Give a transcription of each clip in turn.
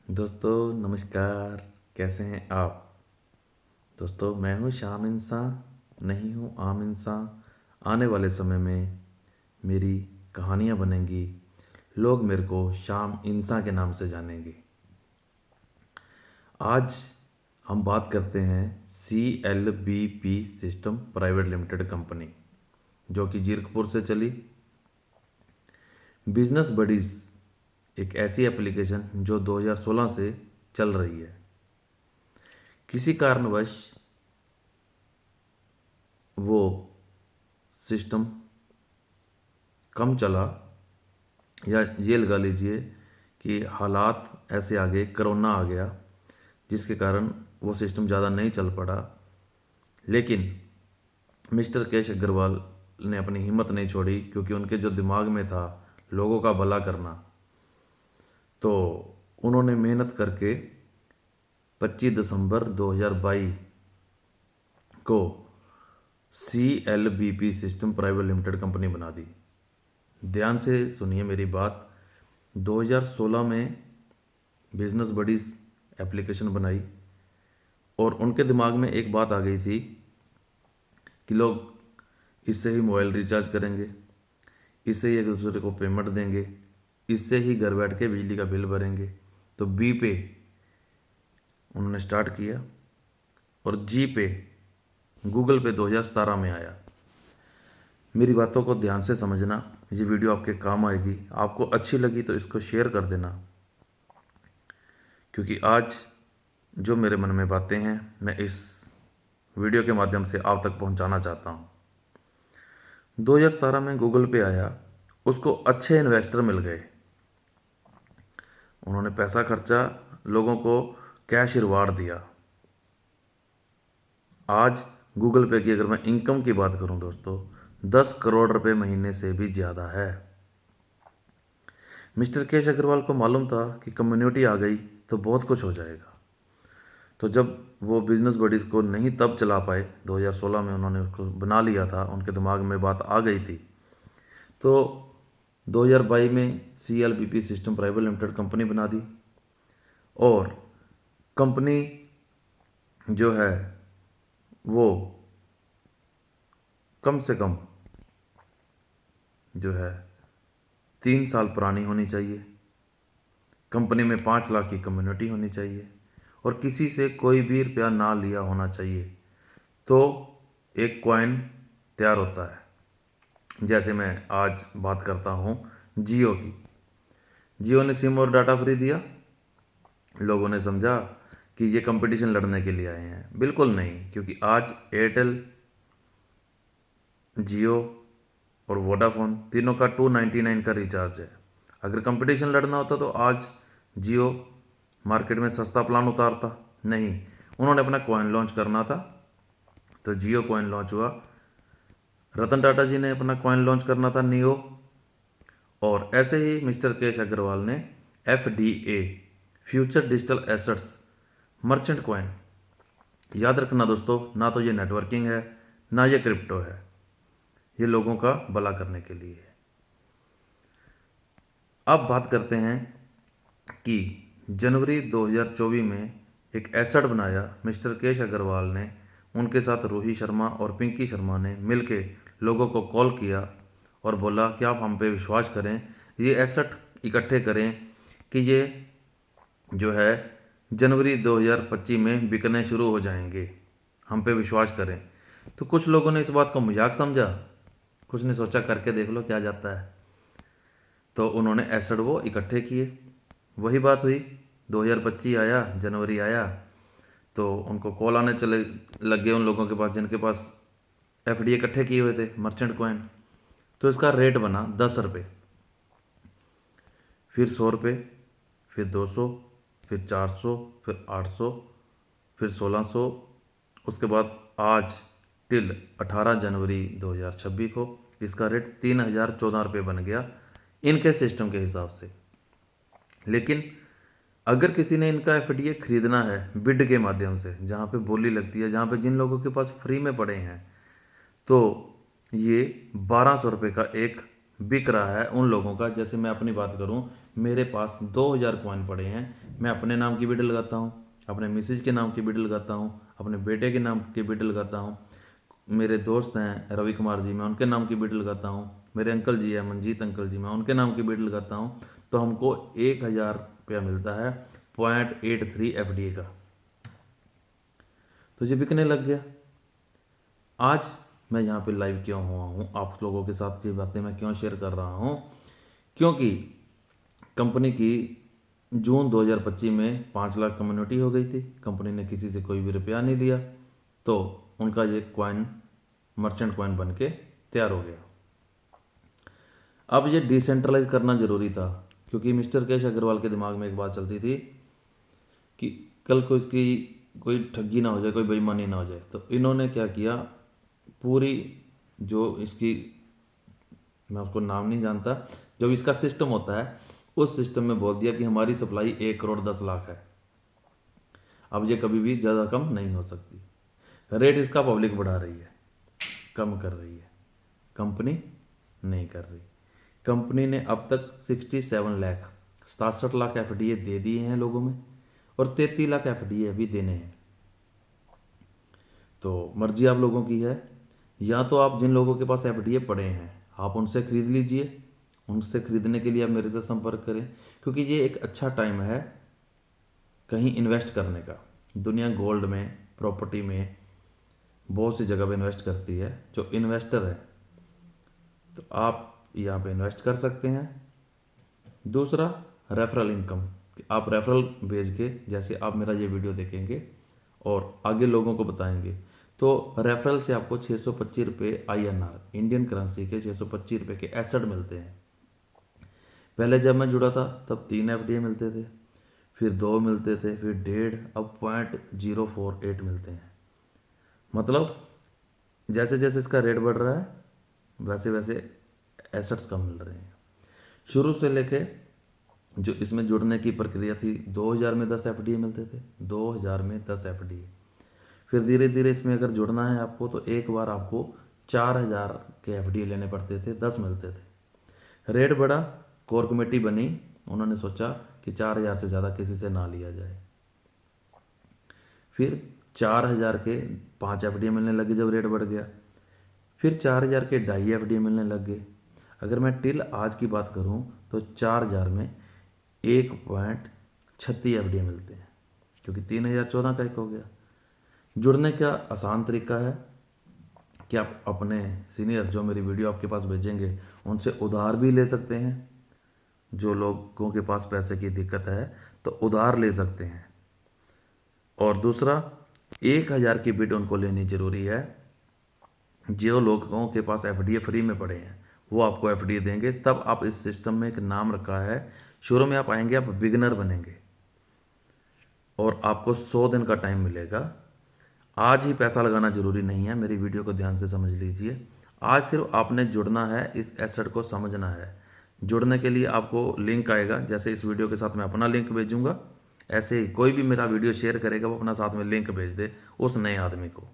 दोस्तों नमस्कार। कैसे हैं आप? दोस्तों मैं हूं शाम इंसान, नहीं हूं आम इंसान। आने वाले समय में मेरी कहानियां बनेंगी। लोग मेरे को शाम इंसान के नाम से जानेंगे। आज हम बात करते हैं CLBP system private limited company, जो कि जीरकपुर से चली। बिजनेस बडीज एक ऐसी एप्लीकेशन जो 2016 से चल रही है। किसी कारणवश वो सिस्टम कम चला, या ये लगा लीजिए कि हालात ऐसे आ गए, कोरोना आ गया, जिसके कारण वो सिस्टम ज़्यादा नहीं चल पड़ा। लेकिन मिस्टर केश अग्रवाल ने अपनी हिम्मत नहीं छोड़ी, क्योंकि उनके जो दिमाग में था लोगों का भला करना, तो उन्होंने मेहनत करके 25 दिसंबर 2022 को CLBP system private limited company बना दी। ध्यान से सुनिए मेरी बात। 2016 में बिजनेस बडीज एप्लीकेशन बनाई, और उनके दिमाग में एक बात आ गई थी कि लोग इससे ही मोबाइल रिचार्ज करेंगे, इससे ही एक दूसरे को पेमेंट देंगे, इससे ही घर बैठ के बिजली का बिल भरेंगे। तो बी पे उन्होंने स्टार्ट किया, और जी पे, गूगल पे 2017 में आया। मेरी बातों को ध्यान से समझना, ये वीडियो आपके काम आएगी। आपको अच्छी लगी तो इसको शेयर कर देना, क्योंकि आज जो मेरे मन में बातें हैं मैं इस वीडियो के माध्यम से आप तक पहुंचाना चाहता हूं। 2017 में गूगल पे आया, उसको अच्छे इन्वेस्टर मिल गए। उन्होंने पैसा खर्चा, लोगों को कैश रिवार्ड दिया। आज गूगल पे की अगर मैं इनकम की बात करूं दोस्तों, 10 करोड़ रुपए महीने से भी ज़्यादा है। मिस्टर केश अग्रवाल को मालूम था कि कम्युनिटी आ गई तो बहुत कुछ हो जाएगा। तो जब वो बिजनेस बडीज़ को नहीं तब चला पाए, 2016 में उन्होंने उसको बना लिया था, उनके दिमाग में बात आ गई थी। तो 2022 में CLBP system private limited company बना दी, और कंपनी जो है वो कम से कम जो है 3 साल पुरानी होनी चाहिए। कंपनी में 5 लाख की कम्युनिटी होनी चाहिए, और किसी से कोई भी रुपया ना लिया होना चाहिए। तो एक कॉइन तैयार होता है। जैसे मैं आज बात करता हूँ जियो की। जियो ने सिम और डाटा फ्री दिया। लोगों ने समझा कि ये कंपटीशन लड़ने के लिए आए हैं। बिल्कुल नहीं, क्योंकि आज एयरटेल, जियो और वोडाफोन तीनों का 299 का रिचार्ज है। अगर कंपटीशन लड़ना होता तो आज जियो मार्केट में सस्ता प्लान उतारता। नहीं, उन्होंने अपना कॉइन लॉन्च करना था, तो जियो कॉइन लॉन्च हुआ। रतन टाटा जी ने अपना कॉइन लॉन्च करना था, नियो। और ऐसे ही मिस्टर केश अग्रवाल ने FDA, future digital assets merchant coin. याद रखना दोस्तों, ना तो ये नेटवर्किंग है, ना ये क्रिप्टो है। ये लोगों का भला करने के लिए है। अब बात करते हैं कि जनवरी 2024 में एक एसेट बनाया मिस्टर केश अग्रवाल ने। उनके साथ रूही शर्मा और पिंकी शर्मा ने मिलके लोगों को कॉल किया और बोला कि आप हम पे विश्वास करें, ये एसेट इकट्ठे करें कि ये जो है जनवरी 2025 में बिकने शुरू हो जाएंगे, हम पे विश्वास करें। तो कुछ लोगों ने इस बात को मजाक समझा, कुछ ने सोचा करके देख लो क्या जाता है। तो उन्होंने एसेट वो इकट्ठे किए। वही बात हुई, 2025 आया, जनवरी आया, तो उनको कॉल आने चले लग गए उन लोगों के पास जिनके पास FD इकट्ठे किए हुए थे, मर्चेंट कॉइन। तो इसका रेट बना 10 रुपये, फिर 100 रुपये, फिर 200, फिर 400, फिर 800, फिर 1600। उसके बाद आज टिल 18 जनवरी 2026 को इसका रेट 3014 रुपये बन गया इनके सिस्टम के हिसाब से। लेकिन अगर किसी ने इनका FDA खरीदना है बिड के माध्यम से, जहाँ पे बोली लगती है, जहाँ पे जिन लोगों के पास फ्री में पड़े हैं, तो ये 1200 रुपये का एक बिक रहा है उन लोगों का। जैसे मैं अपनी बात करूं, मेरे पास 2000 कॉइन पड़े हैं, मैं अपने नाम की भी लगाता हूँ, अपने मिसेज के नाम की भी लगाता हूँ, अपने बेटे के नाम की भी लगाता हूँ, मेरे दोस्त हैं रवि कुमार जी, मैं उनके नाम की बिड लगाता हूँ, मेरे अंकल जी हैं मंजीत अंकल जी, मैं उनके नाम की बिड लगाता हूँ, तो हमको 1,000 रुपया मिलता है 0.83 एफडीए का। तो ये बिकने लग गया। आज मैं यहाँ पे लाइव क्यों हुआ हूँ, आप लोगों के साथ ये बातें मैं क्यों शेयर कर रहा हूँ, क्योंकि कंपनी की जून 2025 में 5 लाख कम्युनिटी हो गई थी। कंपनी ने किसी से कोई भी रुपया नहीं लिया, तो उनका ये कॉइन मर्चेंट कॉइन बन के तैयार हो गया। अब ये डिसेंट्रलाइज करना जरूरी था, क्योंकि मिस्टर केश अग्रवाल के दिमाग में एक बात चलती थी कि कल को इसकी कोई ठगी ना हो जाए, कोई बेईमानी ना हो जाए। तो इन्होंने क्या किया, पूरी जो इसकी, मैं उसको नाम नहीं जानता, जो इसका सिस्टम होता है उस सिस्टम में बोल दिया कि हमारी सप्लाई 1,10,00,000 है। अब ये कभी भी ज़्यादा कम नहीं हो सकती। रेट इसका पब्लिक बढ़ा रही है, कम कर रही है, कंपनी नहीं कर रही। कंपनी ने अब तक 67 लाख एफडीए दे दिए हैं लोगों में, और 33 लाख एफडीए अभी देने हैं। तो मर्जी आप लोगों की है, या तो आप जिन लोगों के पास एफडीए पड़े हैं आप उनसे खरीद लीजिए। उनसे खरीदने के लिए आप मेरे से संपर्क करें, क्योंकि ये एक अच्छा टाइम है कहीं इन्वेस्ट करने का। दुनिया गोल्ड में, प्रॉपर्टी में, बहुत सी जगह पे इन्वेस्ट करती है। जो इन्वेस्टर है तो आप यहाँ पे इन्वेस्ट कर सकते हैं। दूसरा, रेफरल इनकम, आप रेफरल भेज के, जैसे आप मेरा ये वीडियो देखेंगे और आगे लोगों को बताएंगे, तो रेफरल से आपको 625 रुपये INR इंडियन करेंसी के 625 रुपये के एसेट मिलते हैं। पहले जब मैं जुड़ा था तब 3 एफडीए मिलते थे, फिर 2 मिलते थे, फिर 1.5, अब 0.048 मिलते हैं। मतलब जैसे जैसे इसका रेट बढ़ रहा है वैसे वैसे एसेट्स कम मिल रहे हैं। शुरू से लेके जो इसमें जुड़ने की प्रक्रिया थी, 2000 में 10 एफडीए मिलते थे, 2000 में 10 एफडीए। फिर धीरे धीरे इसमें अगर जुड़ना है आपको तो एक बार आपको 4000 के एफडीए लेने पड़ते थे, 10 मिलते थे। रेट बढ़ा, कोर कमेटी बनी, उन्होंने सोचा कि 4000 से ज़्यादा किसी से ना लिया जाए। फिर 4000 के 5 एफडीए मिलने लगे जब रेट बढ़ गया। फिर 4000 के 2.5 एफडीए मिलने लग गए। अगर मैं टिल आज की बात करूं तो 4000 में 1.36 एफडीए मिलते हैं, क्योंकि 3014 का एक हो गया। जुड़ने का आसान तरीका है कि आप अपने सीनियर जो मेरी वीडियो आपके पास भेजेंगे उनसे उधार भी ले सकते हैं। जो लोगों के पास पैसे की दिक्कत है तो उधार ले सकते हैं। और दूसरा, 1000 की बिड उनको लेनी जरूरी है। जो लोगों के पास एफडीए फ्री में पड़े हैं वो आपको एफडीए देंगे। तब आप इस सिस्टम में एक नाम रखा है, शुरू में आप आएंगे, आप बिगनर बनेंगे और आपको 100 दिन का टाइम मिलेगा। आज ही पैसा लगाना जरूरी नहीं है, मेरी वीडियो को ध्यान से समझ लीजिए। आज सिर्फ आपने जुड़ना है, इस एसेट को समझना है। जुड़ने के लिए आपको लिंक आएगा, जैसे इस वीडियो के साथ मैं अपना लिंक भेजूंगा, ऐसे ही कोई भी मेरा वीडियो शेयर करेगा वो अपना साथ में लिंक भेज दे उस नए आदमी को।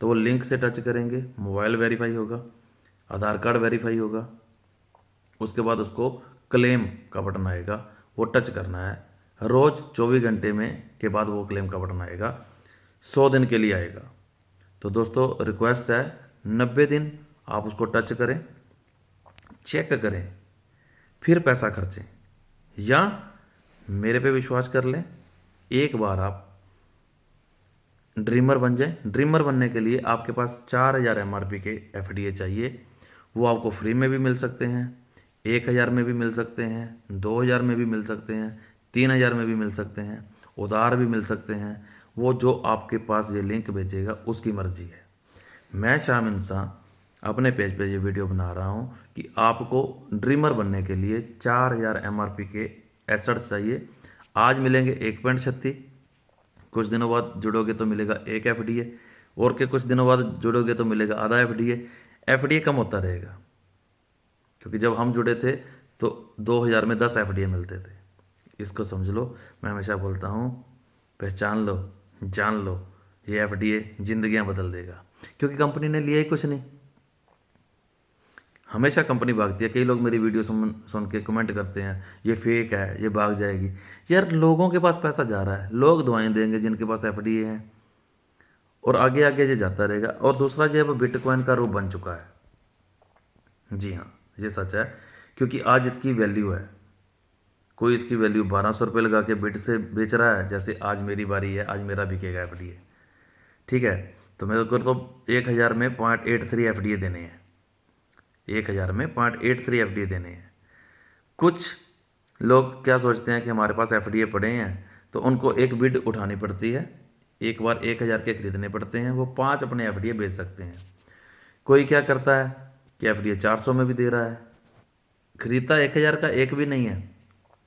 तो वो लिंक से टच करेंगे, मोबाइल वेरीफाई होगा, आधार कार्ड वेरीफाई होगा, उसके बाद उसको क्लेम का बटन आएगा, वो टच करना है। रोज़ 24 घंटे में के बाद वो क्लेम का बटन आएगा, 100 दिन के लिए आएगा। तो दोस्तों रिक्वेस्ट है, 90 दिन आप उसको टच करें, चेक करें, फिर पैसा खर्चें, या मेरे पे विश्वास कर लें, एक बार आप ड्रीमर बन जाएं। ड्रीमर बनने के लिए आपके पास 4000 MRP के एफडीए चाहिए। वो आपको फ्री में भी मिल सकते हैं, 1000 में भी मिल सकते हैं, 2000 में भी मिल सकते हैं, 3000 में भी मिल सकते हैं, उधार भी मिल सकते हैं। वो जो आपके पास ये लिंक भेजेगा उसकी मर्जी है। मैं शाम इंसान अपने पेज पे ये वीडियो बना रहा हूँ कि आपको ड्रीमर बनने के लिए 4000 MRP के एसेट्स चाहिए। आज मिलेंगे 1.36, कुछ दिनों बाद जुड़ोगे तो मिलेगा 1 एफडीए, और के कुछ दिनों बाद जुड़ोगे तो मिलेगा आधा एफडीए। एफडीए कम होता रहेगा, क्योंकि जब हम जुड़े थे तो 2000 में 10 एफडीए मिलते थे। इसको समझ लो। मैं हमेशा बोलता हूँ, पहचान लो, जान लो, ये एफडीए जिंदगियां बदल देगा, क्योंकि कंपनी ने लिया ही कुछ नहीं। हमेशा कंपनी भागती है। कई लोग मेरी वीडियो सुन सुन के कमेंट करते हैं ये फेक है, ये भाग जाएगी। यार लोगों के पास पैसा जा रहा है, लोग दुआएं देंगे जिनके पास एफडीए हैं, और आगे आगे ये जाता रहेगा। और दूसरा जो है वो बिटकॉइन का रूप बन चुका है। जी हाँ, ये सच है, क्योंकि आज इसकी वैल्यू है। कोई इसकी वैल्यू 1200 रुपये लगा के बिट से बेच रहा है, जैसे आज मेरी बारी है, आज मेरा बिकेगा एफडीए। ठीक है, तो मेरे को तो 1000 में 0.83 एफडीए देने हैं, 1000 में 0.83 एफडीए देने हैं। कुछ लोग क्या सोचते हैं कि हमारे पास एफडीए पड़े हैं, तो उनको एक बिड उठानी पड़ती है, एक बार 1000 के खरीदने पड़ते हैं, वो 5 अपने एफडीए बेच सकते हैं। कोई क्या करता है कि एफडीए 400 में भी दे रहा है, खरीदता 1000 का एक भी नहीं है,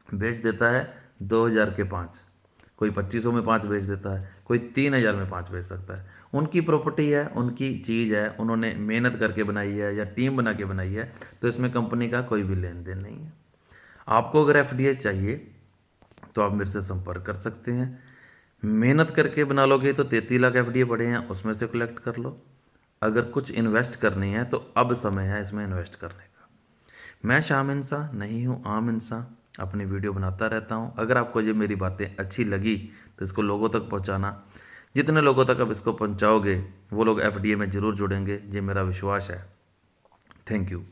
बेच देता है 2000 के 5। कोई 2500 में 5 बेच देता है, कोई 3000 में 5 बेच सकता है। उनकी प्रॉपर्टी है, उनकी चीज़ है, उन्होंने मेहनत करके बनाई है या टीम बना के बनाई है, तो इसमें कंपनी का कोई भी लेन देन नहीं है। आपको अगर एफडीए चाहिए तो आप मेरे से संपर्क कर सकते हैं। मेहनत करके बना लोगे तो 33 लाख एफडीए पड़े हैं, उसमें से कलेक्ट कर लो। अगर कुछ इन्वेस्ट करनी है तो अब समय है इसमें इन्वेस्ट करने का। मैं शाम इंसान नहीं हूँ, आम इंसान, अपनी वीडियो बनाता रहता हूँ। अगर आपको ये मेरी बातें अच्छी लगी तो इसको लोगों तक पहुँचाना। जितने लोगों तक आप इसको पहुँचाओगे वो लोग एफडीए में ज़रूर जुड़ेंगे, ये मेरा विश्वास है। Thank you.